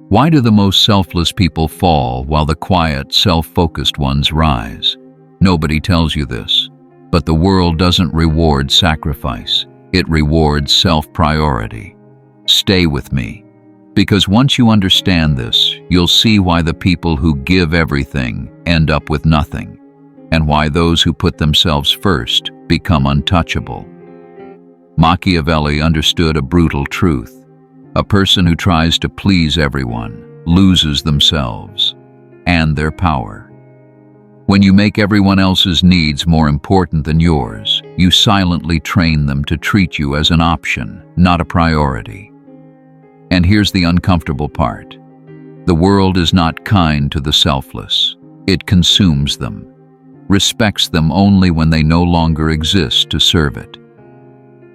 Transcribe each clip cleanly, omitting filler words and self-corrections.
Why do the most selfless people fall while the quiet, self-focused ones rise? Nobody tells you this, but the world doesn't reward sacrifice. It rewards self-priority. Stay with me, because once you understand this, you'll see why the people who give everything end up with nothing, and why those who put themselves first become untouchable. Machiavelli understood a brutal truth. A person who tries to please everyone loses themselves and their power. When you make everyone else's needs more important than yours, you silently train them to treat you as an option, not a priority. And here's the uncomfortable part. The world is not kind to the selfless. It consumes them, respects them only when they no longer exist to serve it.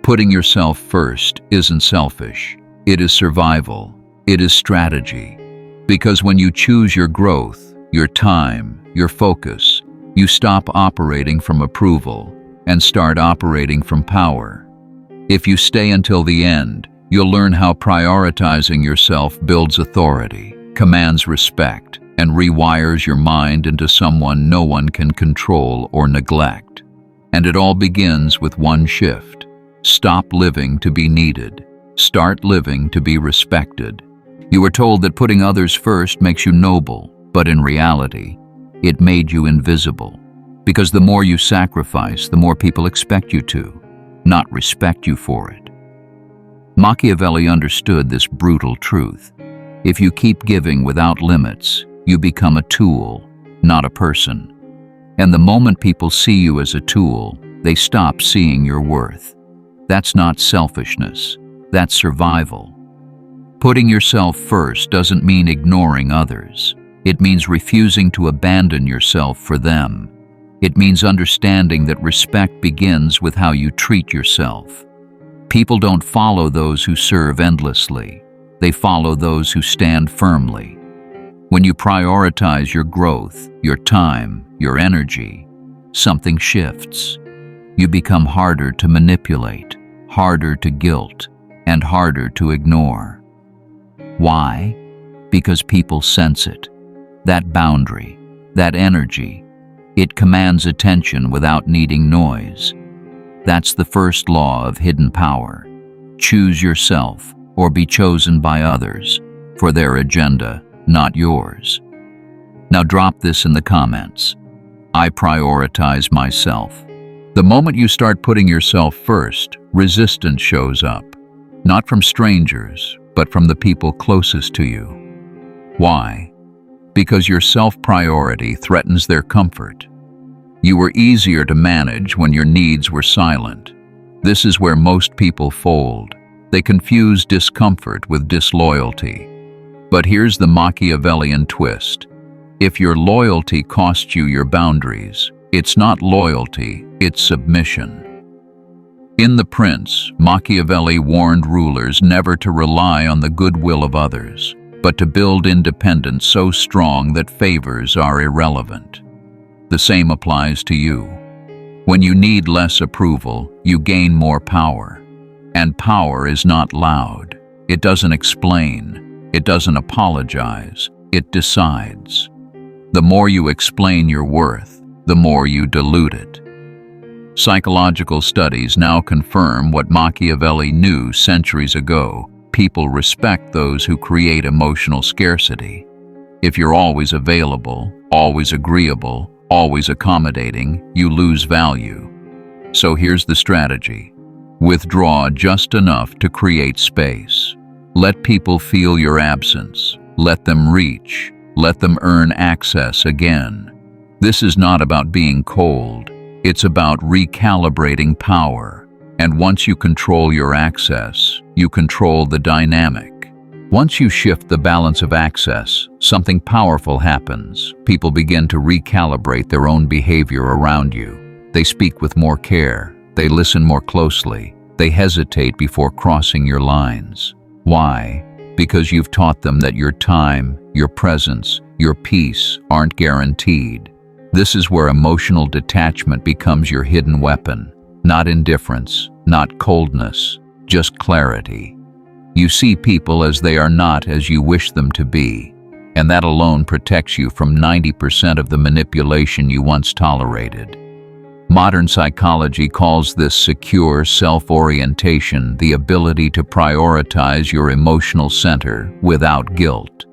Putting yourself first isn't selfish. It is survival. It is strategy. Because when you choose your growth, your time, your focus, you stop operating from approval and start operating from power. If you stay until the end, you'll learn how prioritizing yourself builds authority, commands respect, and rewires your mind into someone no one can control or neglect. And it all begins with one shift. Stop living to be needed. Start living to be respected. You were told that putting others first makes you noble, but in reality, it made you invisible. Because the more you sacrifice, the more people expect you to, not respect you for it. Machiavelli understood this brutal truth. If you keep giving without limits, you become a tool, not a person. And the moment people see you as a tool, they stop seeing your worth. That's not selfishness. That's survival. Putting yourself first doesn't mean ignoring others. It means refusing to abandon yourself for them. It means understanding that respect begins with how you treat yourself. People don't follow those who serve endlessly. They follow those who stand firmly. When you prioritize your growth, your time, your energy, something shifts. You become harder to manipulate, harder to guilt, and harder to ignore. Why? Because people sense it. That boundary, that energy, it commands attention without needing noise. That's the first law of hidden power. Choose yourself or be chosen by others for their agenda, not yours. Now drop this in the comments. I prioritize myself. The moment you start putting yourself first, resistance shows up. Not from strangers, but from the people closest to you. Why? Because your self-priority threatens their comfort. You were easier to manage when your needs were silent. This is where most people fold. They confuse discomfort with disloyalty. But here's the Machiavellian twist. If your loyalty costs you your boundaries, it's not loyalty, it's submission. In The Prince, Machiavelli warned rulers never to rely on the goodwill of others, but to build independence so strong that favors are irrelevant. The same applies to you. When you need less approval, you gain more power. And power is not loud. It doesn't explain. It doesn't apologize. It decides. The more you explain your worth, the more you dilute it. Psychological studies now confirm what Machiavelli knew centuries ago. People respect those who create emotional scarcity. If you're always available, always agreeable, always accommodating, you lose value. So here's the strategy. Withdraw just enough to create space. Let people feel your absence. Let them reach. Let them earn access again. This is not about being cold. It's about recalibrating power. And once you control your access, you control the dynamic. Once you shift the balance of access, something powerful happens. People begin to recalibrate their own behavior around you. They speak with more care. They listen more closely. They hesitate before crossing your lines. Why? Because you've taught them that your time, your presence, your peace aren't guaranteed. This is where emotional detachment becomes your hidden weapon. Not indifference, not coldness, just clarity. You see people as they are, not as you wish them to be, and that alone protects you from 90% of the manipulation you once tolerated. Modern psychology calls this secure self-orientation, the ability to prioritize your emotional center without guilt.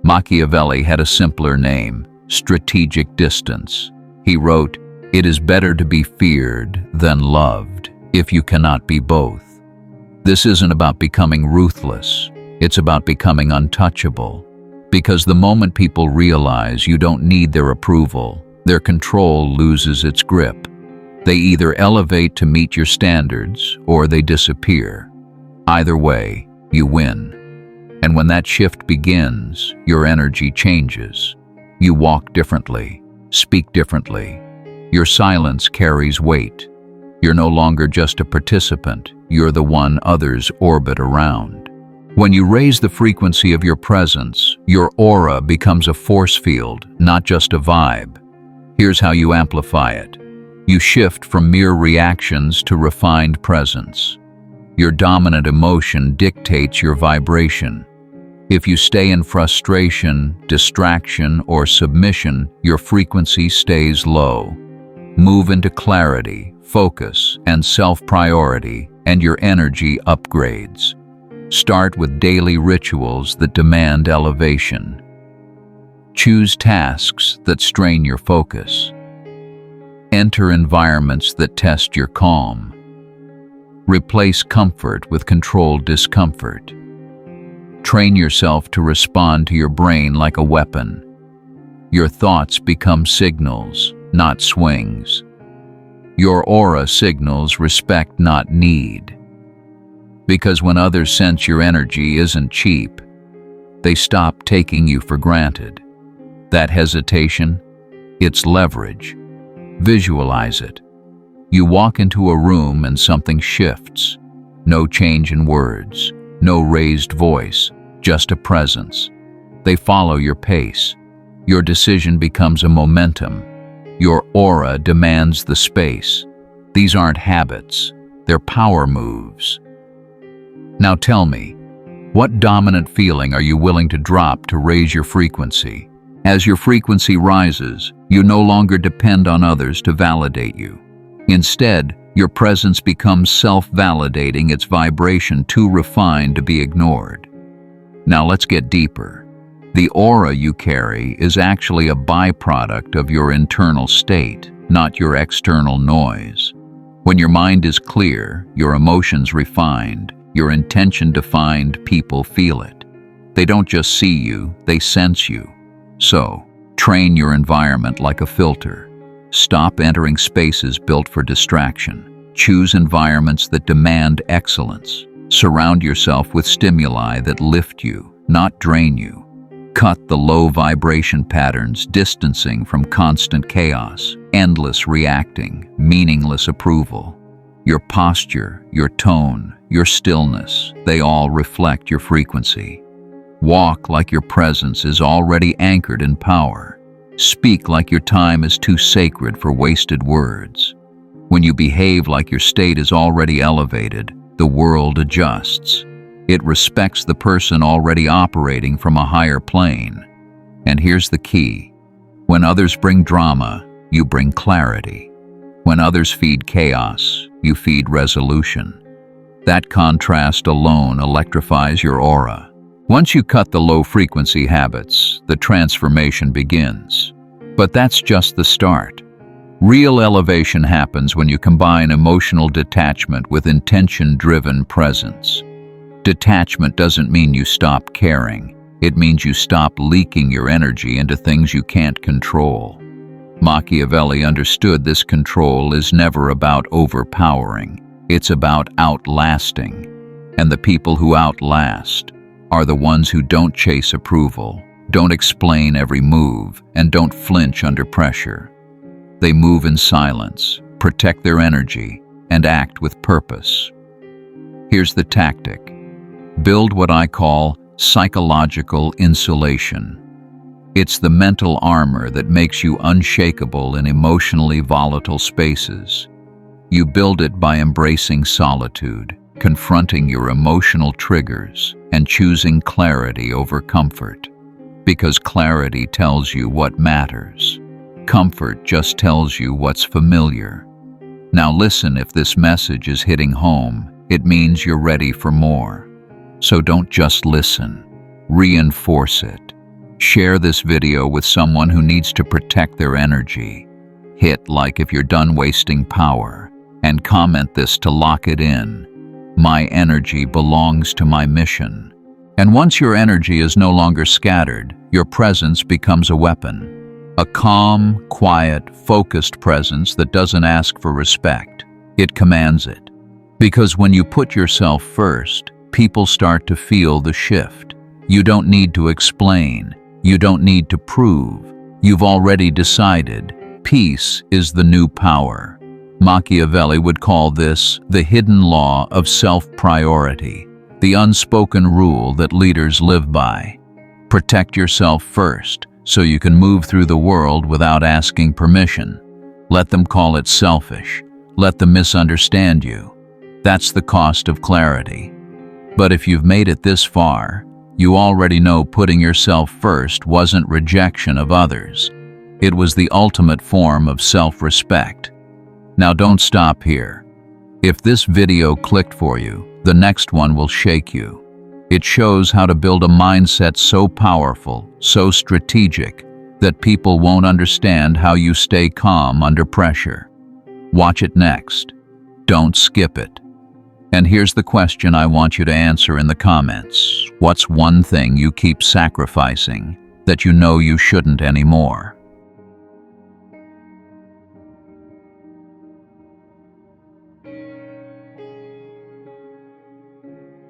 Machiavelli had a simpler name: strategic distance. He wrote, "It is better to be feared than loved, if you cannot be both." This isn't about becoming ruthless, it's about becoming untouchable. Because the moment people realize you don't need their approval, their control loses its grip. They either elevate to meet your standards, or they disappear. Either way, you win. And when that shift begins, your energy changes. You walk differently, speak differently. Your silence carries weight. You're no longer just a participant, you're the one others orbit around. When you raise the frequency of your presence, your aura becomes a force field, not just a vibe. Here's how you amplify it. You shift from mere reactions to refined presence. Your dominant emotion dictates your vibration. If you stay in frustration, distraction, or submission, your frequency stays low. Move into clarity, focus, and self-priority, and your energy upgrades. Start with daily rituals that demand elevation. Choose tasks that strain your focus. Enter environments that test your calm. Replace comfort with controlled discomfort. Train yourself to respond to your brain like a weapon. Your thoughts become signals, not swings. Your aura signals respect, not need. Because when others sense your energy isn't cheap, they stop taking you for granted. That hesitation, it's leverage. Visualize it. You walk into a room and something shifts. No change in words, no raised voice, just a presence. They follow your pace. Your decision becomes a momentum. Your aura demands the space. These aren't habits, they're power moves. Now tell me, what dominant feeling are you willing to drop to raise your frequency? As your frequency rises, you no longer depend on others to validate you. Instead, your presence becomes self-validating, its vibration too refined to be ignored. Now let's get deeper. The aura you carry is actually a byproduct of your internal state, not your external noise. When your mind is clear, your emotions refined, your intention defined, people feel it. They don't just see you, they sense you. So, train your environment like a filter. Stop entering spaces built for distraction. Choose environments that demand excellence. Surround yourself with stimuli that lift you, not drain you. Cut the low vibration patterns, distancing from constant chaos, endless reacting, meaningless approval. Your posture, your tone, your stillness, they all reflect your frequency. Walk like your presence is already anchored in power. Speak like your time is too sacred for wasted words. When you behave like your state is already elevated, the world adjusts. It respects the person already operating from a higher plane. And here's the key. When others bring drama, you bring clarity. When others feed chaos, you feed resolution. That contrast alone electrifies your aura. Once you cut the low-frequency habits, the transformation begins. But that's just the start. Real elevation happens when you combine emotional detachment with intention-driven presence. Detachment doesn't mean you stop caring. It means you stop leaking your energy into things you can't control. Machiavelli understood this control is never about overpowering. It's about outlasting. And the people who outlast are the ones who don't chase approval, don't explain every move, and don't flinch under pressure. They move in silence, protect their energy, and act with purpose. Here's the tactic. Build what I call psychological insulation. It's the mental armor that makes you unshakable in emotionally volatile spaces. You build it by embracing solitude. confronting your emotional triggers and choosing clarity over comfort. Because clarity tells you what matters. Comfort just tells you what's familiar. Now listen, if this message is hitting home, it means you're ready for more. So don't just listen, reinforce it. Share this video with someone who needs to protect their energy. Hit like if you're done wasting power, and comment this to lock it in. My energy belongs to my mission. And once your energy is no longer scattered, your presence becomes a weapon. A calm, quiet, focused presence that doesn't ask for respect. It commands it. Because when you put yourself first, people start to feel the shift. You don't need to explain. You don't need to prove. You've already decided. Peace is the new power. Machiavelli would call this the hidden law of self-priority. The unspoken rule that leaders live by. Protect yourself first, so you can move through the world without asking permission. Let them call it selfish. Let them misunderstand you. That's the cost of clarity. But if you've made it this far, you already know putting yourself first wasn't rejection of others. It was the ultimate form of self-respect. Now don't stop here. If this video clicked for you, the next one will shake you. It shows how to build a mindset so powerful, so strategic, that people won't understand how you stay calm under pressure. Watch it next. Don't skip it. And here's the question I want you to answer in the comments. What's one thing you keep sacrificing that you know you shouldn't anymore?